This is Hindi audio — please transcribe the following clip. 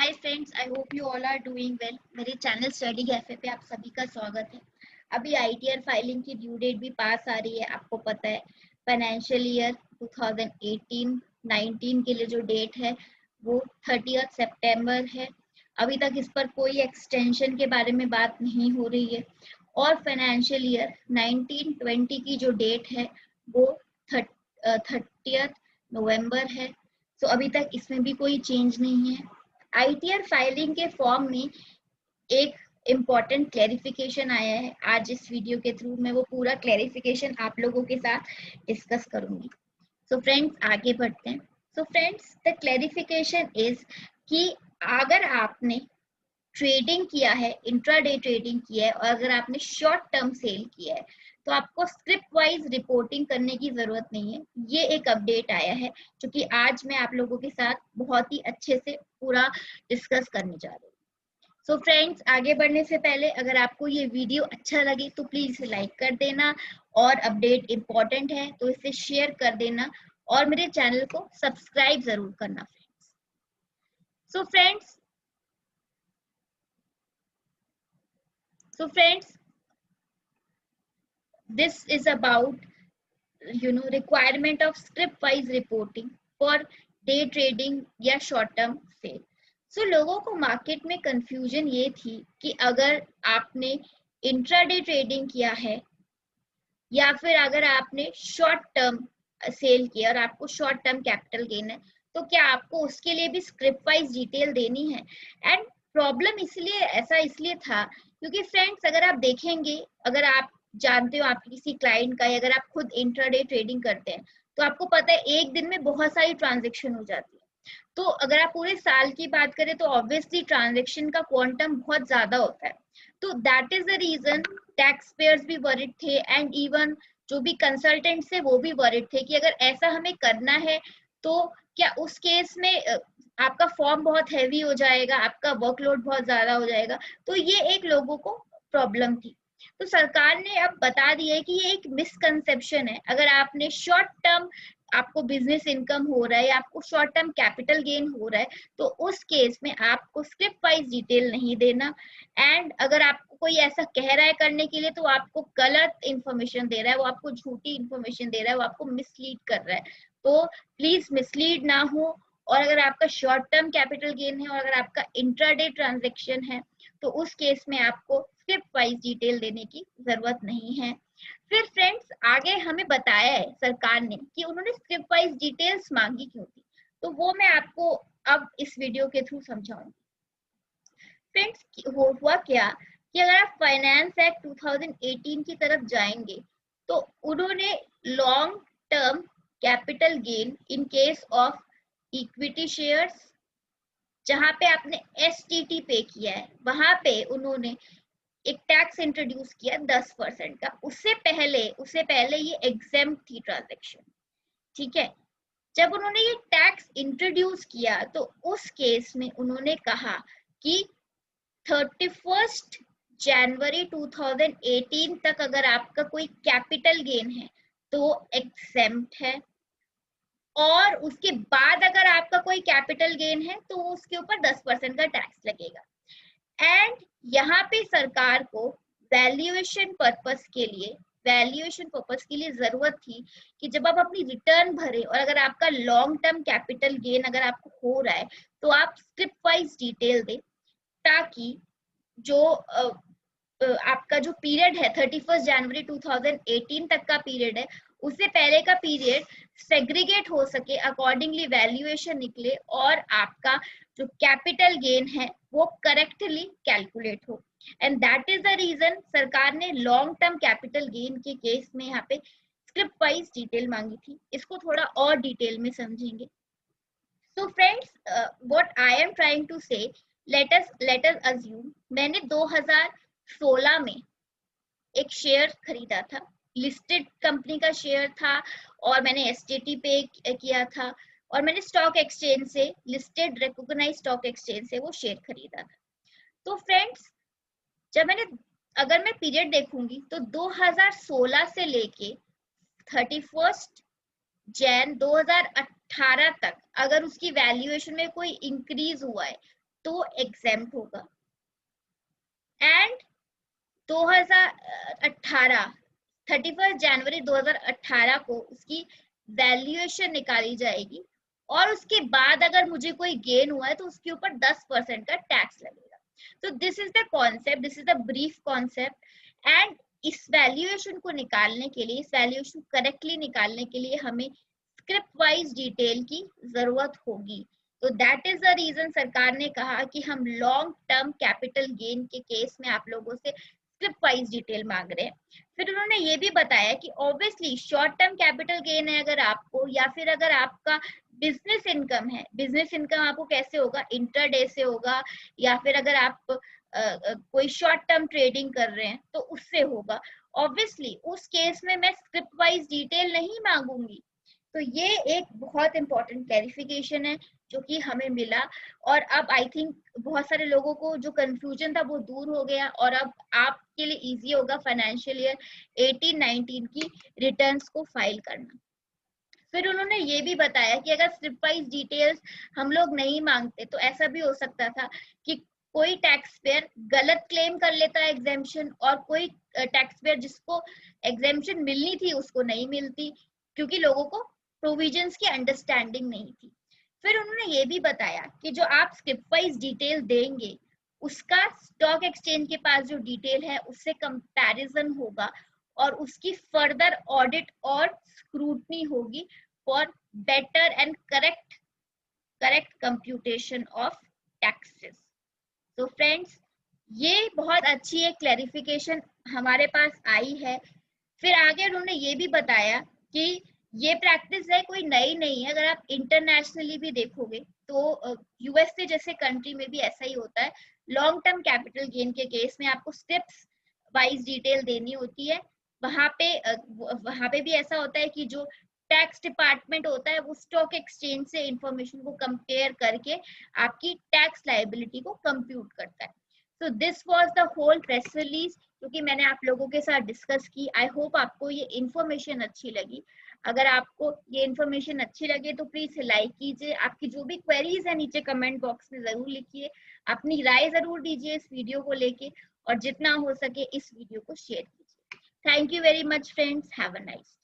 Hi friends, I hope you all are doing well. मेरे चैनल स्टडी कैफे पे आप सभी का स्वागत है। अभी आईटीआर फाइलिंग की ड्यू डेट भी पास आ रही है, आपको पता है। फाइनेंशियल ईयर 2018-19 के लिए जो डेट है वो 30 सितंबर है। अभी तक इस पर कोई एक्सटेंशन के बारे में बात नहीं हो रही है। और फाइनेंशियल ईयर 19-20 की जो डेट है वो 30 नवंबर है। तो अभी तक इसमें भी कोई चेंज नहीं है। आईटीआर फाइलिंग के फॉर्म में एक इम्पॉर्टेंट क्लैरिफिकेशन आया है। आज इस वीडियो के थ्रू मैं वो पूरा क्लैरिफिकेशन आप लोगों के साथ डिस्कस करूंगी। सो फ्रेंड्स, आगे बढ़ते हैं। So friends, the clarification is कि अगर आपने ट्रेडिंग किया है, इंट्राडे ट्रेडिंग किया है और अगर आपने शॉर्ट टर्म सेल किया है तो आपको स्क्रिप्ट वाइज रिपोर्टिंग करने की जरूरत नहीं है। ये एक अपडेट आया है जो कि आज मैं आप लोगों के साथ बहुत ही अच्छे से पूरा डिस्कस करने जा रही हूँ। सो फ्रेंड्स, आगे बढ़ने से पहले अगर आपको ये वीडियो अच्छा लगे तो प्लीज लाइक कर देना, और अपडेट इम्पोर्टेंट है तो इसे शेयर कर देना, और मेरे चैनल को सब्सक्राइब जरूर करना friends. So friends, this is about requirement of script wise reporting for day trading या short term sale. So लोगों को मार्केट में कंफ्यूजन ये थी कि अगर आपने इंट्राडे ट्रेडिंग किया है या फिर अगर आपने शॉर्ट टर्म सेल किया और आपको शॉर्ट टर्म कैपिटल गेन है तो क्या आपको उसके लिए भी स्क्रिप्ट वाइज डिटेल देनी है। एंड प्रॉब्लम इसलिए था क्योंकि फ्रेंड्स, अगर आप देखेंगे, अगर आप जानते हो आपके किसी क्लाइंट का, या अगर आप खुद इंट्राडे ट्रेडिंग करते हैं तो आपको पता है एक दिन में बहुत सारी ट्रांजेक्शन हो जाती है। तो अगर आप पूरे साल की बात करें तो ऑब्वियसली ट्रांजेक्शन का क्वांटम बहुत ज्यादा होता है। तो that is the reason tax payers भी वरिड थे एंड इवन जो भी कंसल्टेंट्स है वो भी वरिड थे कि अगर ऐसा हमें करना है तो क्या उस केस में आपका फॉर्म बहुत हैवी हो जाएगा, आपका वर्कलोड बहुत ज्यादा हो जाएगा। तो ये एक लोगों को प्रॉब्लम थी। तो सरकार ने अब बता दिया है कि ये एक मिसकंसेप्शन है। अगर आपने शॉर्ट टर्म आपको बिजनेस इनकम हो रहा है या आपको शॉर्ट टर्म कैपिटल गेन हो रहा है तो उस केस में आपको स्क्रिप्ट वाइज डिटेल नहीं देना। एंड अगर आपको कोई ऐसा कह रहा है करने के लिए तो आपको गलत इंफॉर्मेशन दे रहा है, वो आपको झूठी इंफॉर्मेशन दे रहा है, वो आपको मिसलीड कर रहा है। तो प्लीज मिसलीड ना हो। और अगर आपका शॉर्ट टर्म कैपिटल गेन है और अगर आपका इंट्राडे ट्रांजेक्शन है तो उस केस में आपको स्क्रिप्ट वाइज डिटेल देने की जरूरत नहीं है। फिर फ्रेंड्स, आगे हमें बताया है सरकार ने कि उन्होंने स्क्रिप्ट वाइज डिटेल्स मांगी क्यों थी, तो वो मैं आपको अब इस वीडियो के थ्रू समझाऊंगी। फ्रेंड्स, हुआ क्या कि अगर आप फाइनेंस एक्ट 2018 की तरफ जाएंगे तो उन्होंने long term capital gain in case of equity shares, जहां पे आपने एसटीटी पे किया है, वहां पे उन्होंने एक टैक्स इंट्रोड्यूस किया 10% का। उससे पहले ये एग्जेम्प्ट थी ट्रांजेक्शन। ठीक है। जब उन्होंने ये टैक्स इंट्रोड्यूस किया तो उस केस में उन्होंने कहा कि 31 जनवरी 2018 तक अगर आपका कोई कैपिटल गेन है तो एग्जेम्प्ट है, और उसके बाद अगर आपका कोई कैपिटल गेन है तो उसके ऊपर 10% का टैक्स लगेगा। एंड यहाँ पे सरकार को वैल्यूएशन पर्पस के लिए जरूरत थी कि जब आप अपनी रिटर्न भरे और अगर आपका लॉन्ग टर्म कैपिटल गेन अगर आपको हो रहा है तो आप स्क्रिप्ट वाइज डिटेल दें, ताकि जो आपका जो पीरियड है 31 जनवरी 2018 तक का पीरियड है, उससे पहले का पीरियड सेग्रीगेट हो सके, अकॉर्डिंगली वैल्यूएशन निकले और आपका जो कैपिटल गेन है वो करेक्टली कैलकुलेट हो। And that is the reason सरकार ने लॉन्ग टर्म कैपिटल गेन के केस में यहाँ पे स्क्रिप्ट वाइज डिटेल मांगी थी। इसको थोड़ा और डिटेल में समझेंगे। So friends, what I am trying to say, let us assume मैंने 2016 में एक शेयर खरीदा था, लिस्टेड कंपनी का शेयर था, और मैंने एसटीटी पे किया था, और मैंने स्टॉक एक्सचेंज से, लिस्टेड रिकॉग्नाइज्ड स्टॉक एक्सचेंज से वो शेयर खरीदा था। तो फ्रेंड्स, अगर मैं पीरियड देखूंगी तो 2016 से लेके 31 जैन 2018 तक अगर उसकी वैल्यूएशन में कोई इंक्रीज हुआ है तो एग्जेम्प्ट होगा। एंड 2018 31 जनवरी 2018 को उसकी वैल्यूएशन निकाली जाएगी और उसके बाद अगर मुझे कोई गेन हुआ है तो उसके ऊपर 10% का टैक्स लगेगा। तो this is the concept, this is the brief concept. And इस वैल्यूएशन को निकालने के लिए, इस वैल्यूएशन करेक्टली निकालने के लिए हमें स्क्रिप्ट वाइज डिटेल की जरूरत होगी। तो दैट इज द रीजन सरकार ने कहा कि हम लॉन्ग टर्म कैपिटल गेन के केस में आप लोगों से स्क्रिप्ट वाइज डिटेल मांग रहे हैं। फिर उन्होंने ये भी बताया कि obviously short term capital gain है अगर आपको, या फिर अगर आपका बिजनेस इनकम है, बिजनेस इनकम आपको कैसे होगा, इंटरडे से होगा, या फिर अगर आप कोई शॉर्ट टर्म ट्रेडिंग कर रहे हैं तो उससे होगा। ऑब्वियसली उस केस में मैं स्क्रिप्ट वाइज डिटेल नहीं मांगूंगी। तो ये एक बहुत इंपॉर्टेंट क्लैरिफिकेशन है जो कि हमें मिला, और अब आई थिंक बहुत सारे लोगों को जो कंफ्यूजन था वो दूर हो गया, और अब आपके लिए इजी होगा फाइनेंशियल ईयर 18-19 की रिटर्न्स को फाइल करना। फिर उन्होंने ये भी बताया कि अगर स्ट्रिप वाइज डिटेल्स हम लोग नहीं मांगते तो ऐसा भी हो सकता था कि कोई टैक्स पेयर गलत क्लेम कर लेता है एग्जेम्पशन, और कोई टैक्स पेयर जिसको एग्जेम्पशन मिलनी थी उसको नहीं मिलती, क्योंकि लोगों को प्रोविजंस की अंडरस्टैंडिंग नहीं थी। फिर उन्होंने ये भी बताया कि जो आप स्क्रिप वाइज डिटेल देंगे उसका स्टॉक एक्सचेंज के पास जो डिटेल है उससे कंपैरिजन होगा, और उसकी फर्दर ऑडिट और स्क्रूटनी होगी for better and correct computation of taxes. तो फ्रेंड्स, ये बहुत अच्छी एक क्लैरिफिकेशन हमारे पास आई है। फिर आगे उन्होंने ये भी बताया कि ये प्रैक्टिस है कोई नई नहीं है, अगर आप इंटरनेशनली भी देखोगे तो यूएसए जैसे कंट्री में भी ऐसा ही होता है। लॉन्ग टर्म कैपिटल गेन के केस में आपको स्टेप्स वाइज डिटेल देनी होती है। वहां पे भी ऐसा होता है कि जो टैक्स डिपार्टमेंट होता है वो स्टॉक एक्सचेंज से इंफॉर्मेशन को कंपेयर करके आपकी टैक्स लायबिलिटी को कंप्यूट करता है। So this was the whole press release जो कि मैंने आप लोगों के साथ डिस्कस की। आई होप आपको ये इन्फॉर्मेशन अच्छी लगी। अगर आपको ये इन्फॉर्मेशन अच्छी लगे तो प्लीज लाइक कीजिए। आपकी जो भी क्वेरीज है नीचे कमेंट बॉक्स में जरूर लिखिए, अपनी राय जरूर दीजिए इस वीडियो को लेके, और जितना हो सके इस वीडियो को शेयर कीजिए। Thank you very much friends, have a nice